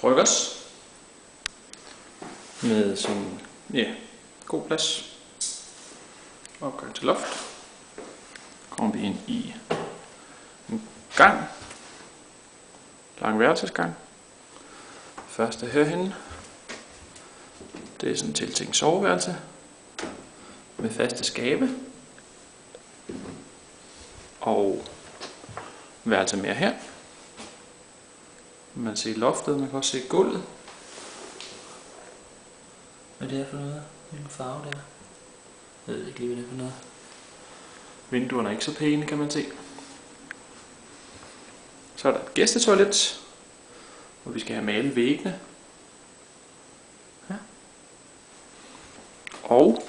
bryggers med sådan, god plads. Opgang til loft. Kommer vi ind i en gang. Lang værelsesgang. Første herhenne. Det er sådan en tiltænkt soveværelse med faste skabe. Og værelse mere her. Man kan se loftet, man kan også se gulvet. Hvad det er for noget? Hvilken farve det er? Jeg ved ikke lige, hvad det er for noget. Vinduerne er ikke så pæne, kan man se. Så er der et gæstetoilet, hvor vi skal have malet væggene. Ja. Og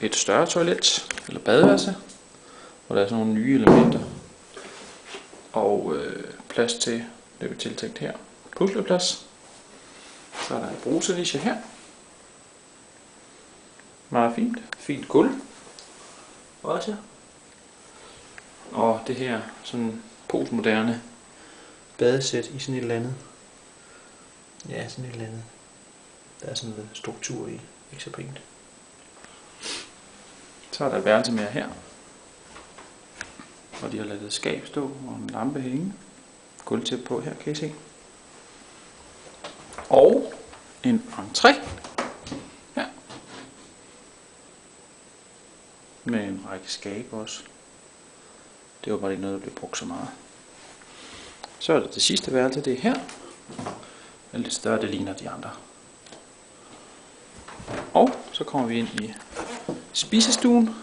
et større toilet, eller badeværelse, hvor der er sådan nogle nye elementer. Og plads til, det er tiltænkt her, pusleplads. Så er der en bruseniche her. Meget fint. Fint gulv. Også. Og det her sådan postmoderne badesæt i sådan et eller andet. Ja, sådan et eller andet. Der er sådan noget struktur i. Ikke så pænt. Så er der et værelse mere her. Hvor de har ladet et skab stå og en lampe hænge. Gulvtæppe på her, kan I se. Og en entré. Her. Med en række skabe også. Det var bare ikke noget, der blev brugt så meget. Så er der det sidste værelse, det er her. Det er lidt større, det ligner de andre. Og så kommer vi ind i spisestuen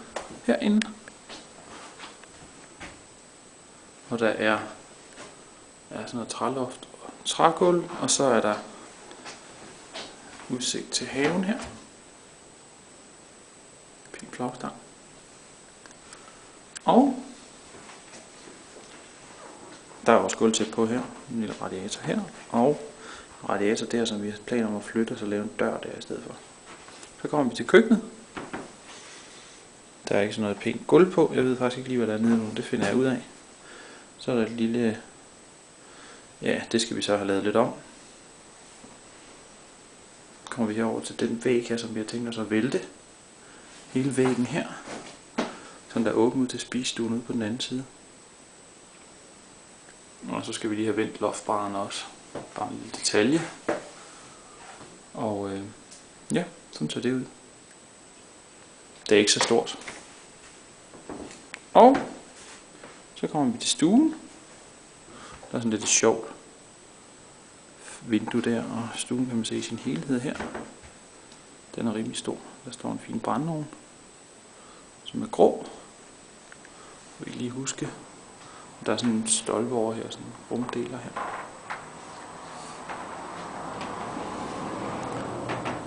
herinde. Og der er sådan noget træloft og trægulv, og så er der udsigt til haven her. Fin flagstang. Og der er også gulvtæppe på her, en lille radiator her, og radiator der, som vi har planer om at flytte, og så lave en dør der i stedet for. Så kommer vi til køkkenet. Der er ikke sådan noget pænt gulv på, jeg ved faktisk ikke lige, hvad der er nede nu, det finder jeg ud af. Så er der et lille, ja, det skal vi så have lavet lidt om. Så kommer vi herover til den væg her, som vi har tænkt os at vælte. Hele væggen her. Sådan der er åben ud til spisestuen ude på den anden side. Og så skal vi lige have vendt loftbaren også. Bare en lille detalje. Og ja, sådan ser det ud. Det er ikke så stort. Og så kommer vi til stuen. Der er sådan lidt sjovt vindue der, og stuen kan man se i sin helhed her. Den er rimelig stor. Der står en fin brændeovn, som er grå. Jeg vil lige huske. Der er sådan en stolpe over her, sådan en rumdeler her.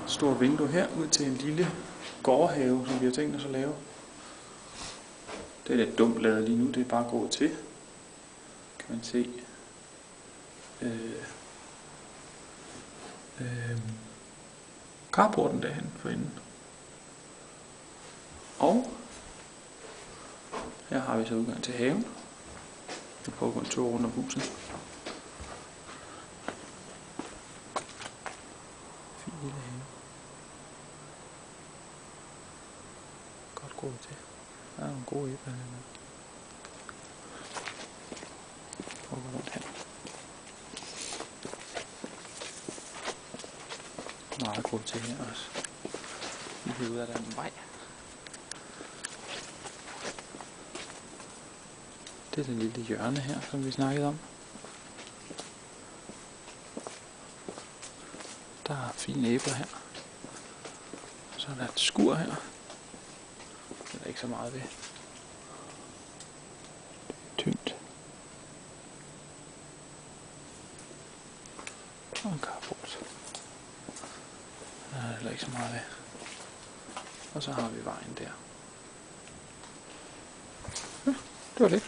Stor vindue her ud til en lille gårdhave, som vi har tænkt os at lave. Det er lidt dumt lavet lige nu, det er bare gået til. Kan man se. Carporten derhen for enden. Og her har vi så udgang til haven. Vi prøver at gå en tur rundt om huset. Fin lille have. Godt gået til. Der er nogle gode æbler her. Prøver rundt her. Meget gået til her også. Lige ud af der en vej. Det er den lille hjørne her, som vi snakkede om. Der er fine æbler her. Så er der et skur her. Det er ikke så meget ved. Tyndt. Og en carport. Der er heller ikke så meget ved. Og så har vi vejen der. Ja, det var det.